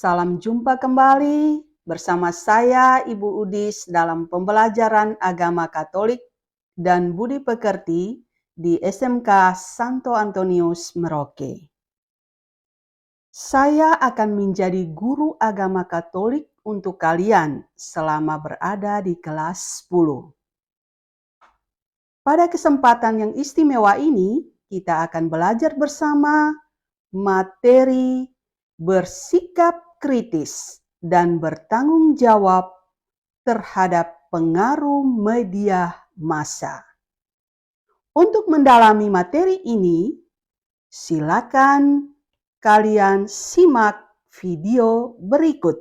Salam jumpa kembali bersama saya Ibu Udis dalam pembelajaran agama Katolik dan Budi Pekerti di SMK Santo Antonius Merauke. Saya akan menjadi guru agama Katolik untuk kalian selama berada di kelas 10. Pada kesempatan yang istimewa ini, kita akan belajar bersama materi bersikap kritis dan bertanggung jawab terhadap pengaruh media massa. Untuk mendalami materi ini, silakan kalian simak video berikut.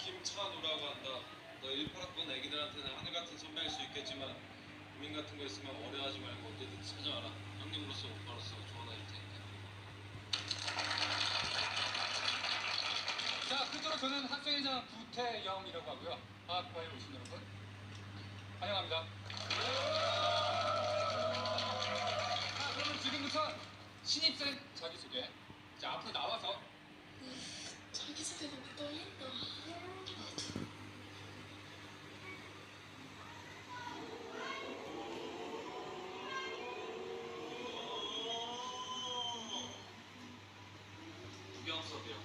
김찬우라고 한다. 너 18학번 애기들한테는 하늘 같은 선배일 수 있겠지만 고민 같은 거 있으면 어려워하지 말고 언제든지 찾아와라. 형님으로서 오빠로서 조언해줄 테니까. 자, 끝으로 저는 학생회장 구태영이라고 하고요. 과학과에 오신 여러분 환영합니다. 그러면 지금부터 신입생 자기소개. 자, 앞으로 나와서. 자기소개 너무 떨린다. 구경섭이요.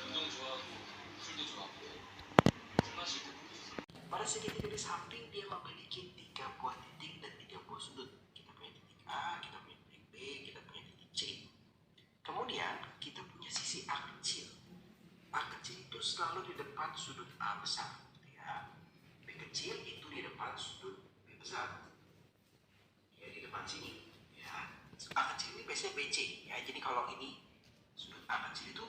운동 좋아하고 술도 좋아하고 술 마실 때 Pada segitiga di samping dia memiliki 3 buah titik dan 3 buah sudut. Kita punya titik A, kita punya titik B, kita punya titik C. Kemudian kita punya sisi A kecil. A kecil itu selalu di depan sudut A besar, ya. B kecil itu di depan sudut B besar. Ya, di depan sini, ya. A kecil ini biasanya BC, ya. Jadi kalau ini sudut A kecil itu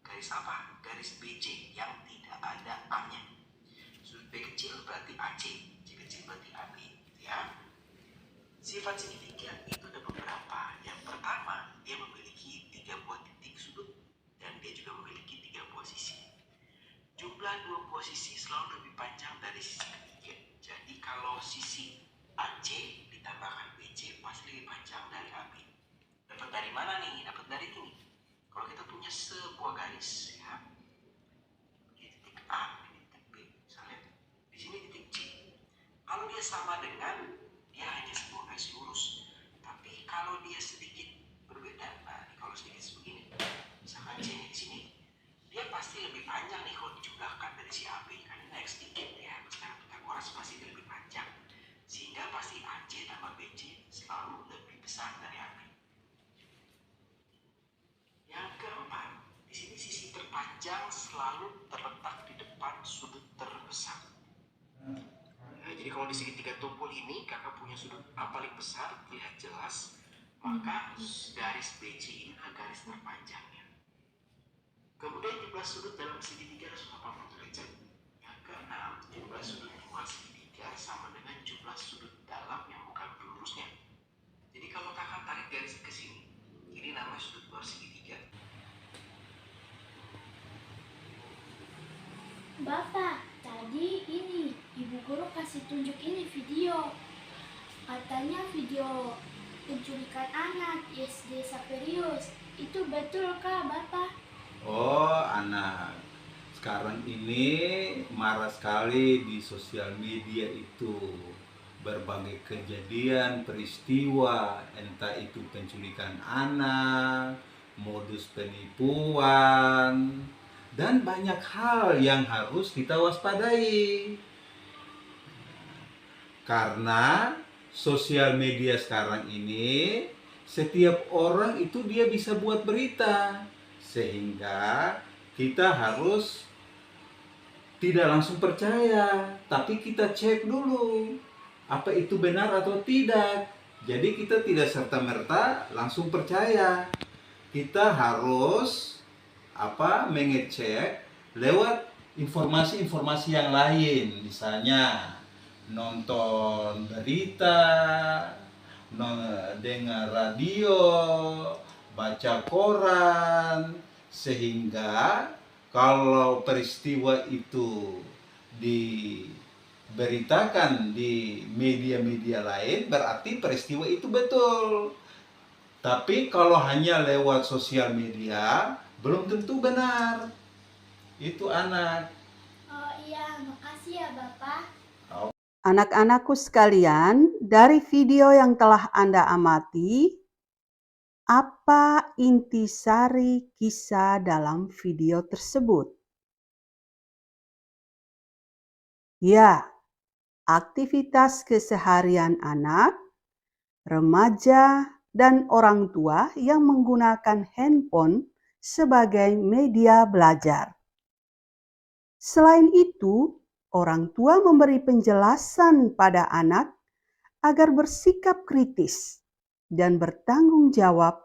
garis apa? Garis BC yang tidak ada A-nya. Sudut B kecil berarti AC, C kecil berarti AB, ya. Sifat segitiga itu ada beberapa. Yang pertama, dia memiliki 3 buah titik sudut dan dia juga memiliki 3 buah sisi. Jumlah 2 buah sisi selalu lebih panjang dari sisi ketiga. Jadi kalau sisi AC ditambahkan BC pasti lebih panjang dari AB. Dapat dari mana nih? Dapat dari ini. Kalau kita punya sebuah garis, ya, di titik A, di titik B, misalnya di sini titik C. Kalau dia sama dengan, dia hanya sebuah garis lurus. Tapi kalau dia sedikit berbeda, nah ini kalau sedikit begini, misalkan C di sini, dia pasti lebih panjang nih kalau dijumlahkan dari si AB. Kan ini naik sedikit ya, secara Pythagoras pasti dia lebih panjang. Sehingga pasti AC tambah BC selalu lebih besar dari AB. Yang keempat, di sini sisi terpanjang selalu terletak di depan sudut terbesar. Nah, jadi kalau di segitiga tumpul ini kakak punya sudut A paling besar, terlihat jelas, maka garis BC ini adalah garis terpanjangnya. Kemudian jumlah sudut dalam segitiga 180 derajat. Yang keenam, jumlah sudut luar segitiga sama dengan jumlah sudut dalam yang bukan pelurusnya. Jadi kalau kakak tarik garis ke sini, ini namanya sudut luar segitiga. Bapak, tadi ini ibu guru kasih tunjuk ini video. Katanya video penculikan anak SD Saperius. Itu betul kah, Bapak? Oh, anak. Sekarang ini marah sekali di sosial media itu. Berbagai kejadian, peristiwa, entah itu penculikan anak, modus penipuan, dan banyak hal yang harus kita waspadai. Karena sosial media sekarang ini, setiap orang itu dia bisa buat berita. Sehingga kita harus tidak langsung percaya, tapi kita cek dulu apa itu benar atau tidak. Jadi kita tidak serta-merta langsung percaya. Kita harus mengecek lewat informasi-informasi yang lain, misalnya nonton berita, dengar radio, baca koran, sehingga kalau peristiwa itu diberitakan di media-media lain, berarti peristiwa itu betul. Tapi kalau hanya lewat sosial media, belum tentu benar. Itu anak. Oh iya, makasih ya Bapak. Anak-anakku sekalian, dari video yang telah Anda amati, apa intisari kisah dalam video tersebut? Ya, aktivitas keseharian anak, remaja, dan orang tua yang menggunakan handphone sebagai media belajar. Selain itu, orang tua memberi penjelasan pada anak agar bersikap kritis dan bertanggung jawab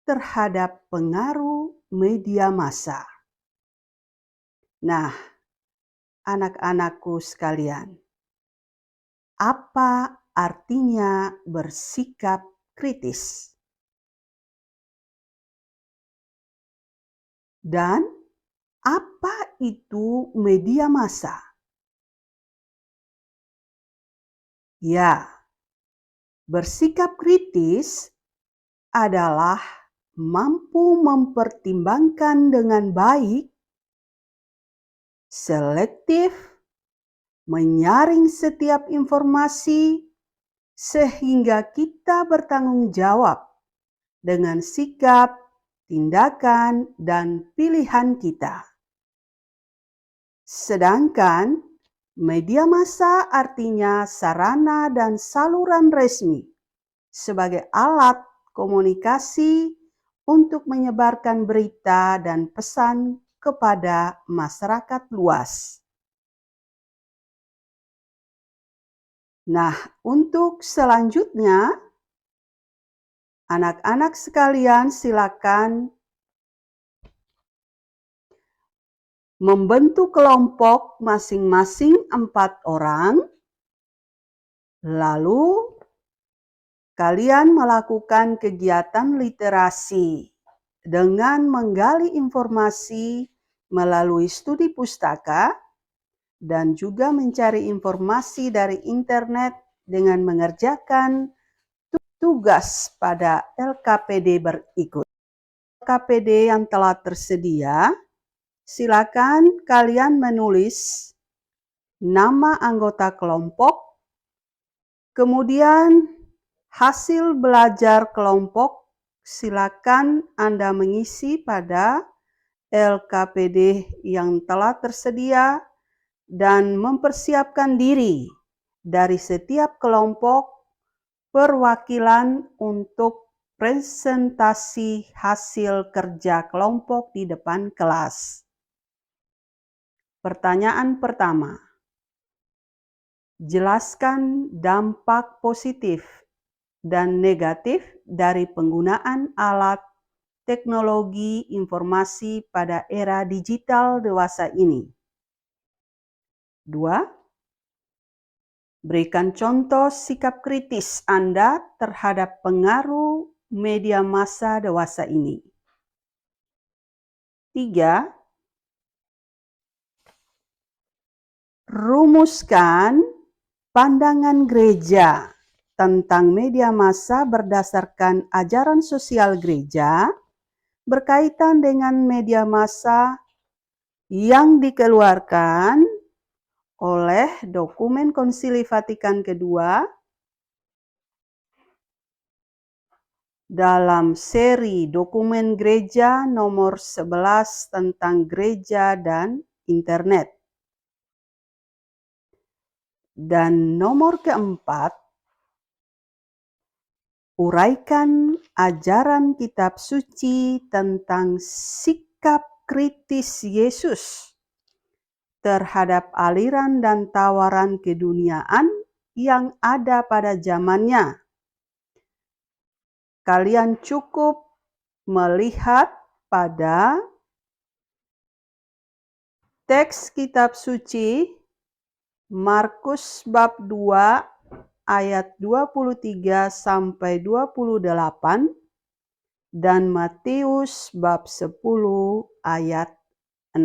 terhadap pengaruh media massa. Nah, anak-anakku sekalian, apa artinya bersikap kritis? Dan apa itu media massa? Ya, bersikap kritis adalah mampu mempertimbangkan dengan baik, selektif, menyaring setiap informasi, sehingga kita bertanggung jawab dengan sikap, tindakan, dan pilihan kita. Sedangkan media massa artinya sarana dan saluran resmi sebagai alat komunikasi untuk menyebarkan berita dan pesan kepada masyarakat luas. Nah, untuk selanjutnya, anak-anak sekalian silakan membentuk kelompok masing-masing 4 orang, lalu kalian melakukan kegiatan literasi dengan menggali informasi melalui studi pustaka dan juga mencari informasi dari internet dengan mengerjakan tugas pada LKPD berikut. LKPD yang telah tersedia, silakan kalian menulis nama anggota kelompok, kemudian hasil belajar kelompok silakan Anda mengisi pada LKPD yang telah tersedia dan mempersiapkan diri dari setiap kelompok perwakilan untuk presentasi hasil kerja kelompok di depan kelas. Pertanyaan pertama. Jelaskan dampak positif dan negatif dari penggunaan alat teknologi informasi pada era digital dewasa ini. 2. Berikan contoh sikap kritis Anda terhadap pengaruh media massa dewasa ini. 3. Rumuskan pandangan gereja tentang media massa berdasarkan ajaran sosial gereja berkaitan dengan media massa yang dikeluarkan oleh dokumen Konsili Vatikan II dalam seri dokumen gereja nomor 11 tentang gereja dan internet. Dan nomor keempat, uraikan ajaran kitab suci tentang sikap kritis Yesus terhadap aliran dan tawaran keduniaan yang ada pada zamannya. Kalian cukup melihat pada teks kitab suci Markus bab 2 ayat 23 sampai 28 dan Matius bab 10 ayat 16.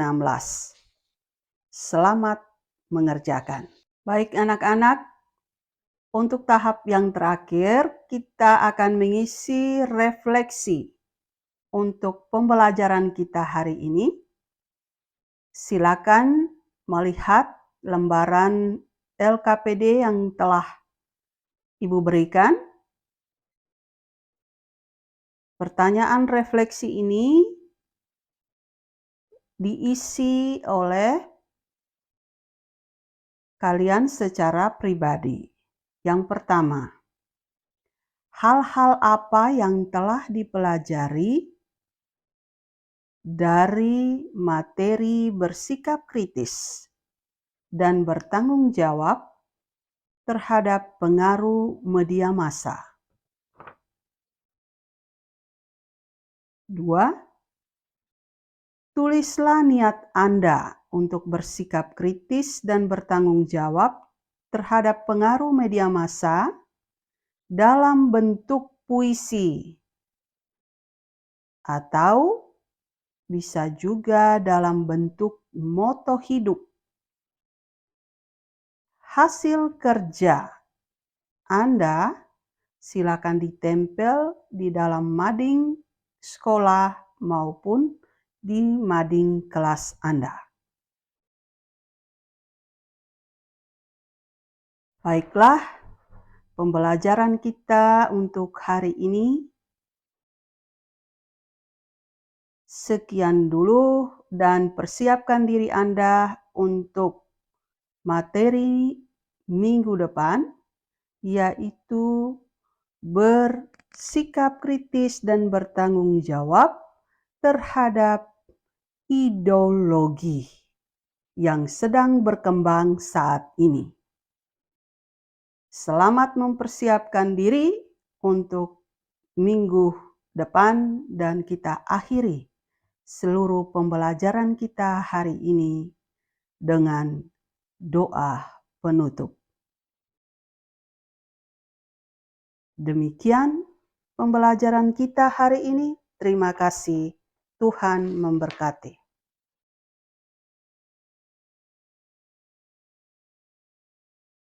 Selamat mengerjakan. Baik anak-anak, untuk tahap yang terakhir kita akan mengisi refleksi untuk pembelajaran kita hari ini. Silakan melihat lembaran LKPD yang telah Ibu berikan. Pertanyaan refleksi ini diisi oleh kalian secara pribadi. Yang pertama, hal-hal apa yang telah dipelajari dari materi bersikap kritis dan bertanggung jawab terhadap pengaruh media massa. 2. Tulislah niat Anda untuk bersikap kritis dan bertanggung jawab terhadap pengaruh media massa dalam bentuk puisi atau bisa juga dalam bentuk moto hidup. Hasil kerja Anda silakan ditempel di dalam mading sekolah maupun di mading kelas Anda. Baiklah, pembelajaran kita untuk hari ini sekian dulu dan persiapkan diri Anda untuk materi minggu depan, yaitu bersikap kritis dan bertanggung jawab terhadap ideologi yang sedang berkembang saat ini. Selamat mempersiapkan diri untuk minggu depan dan kita akhiri seluruh pembelajaran kita hari ini dengan doa penutup. Demikian pembelajaran kita hari ini. Terima kasih. Tuhan memberkati.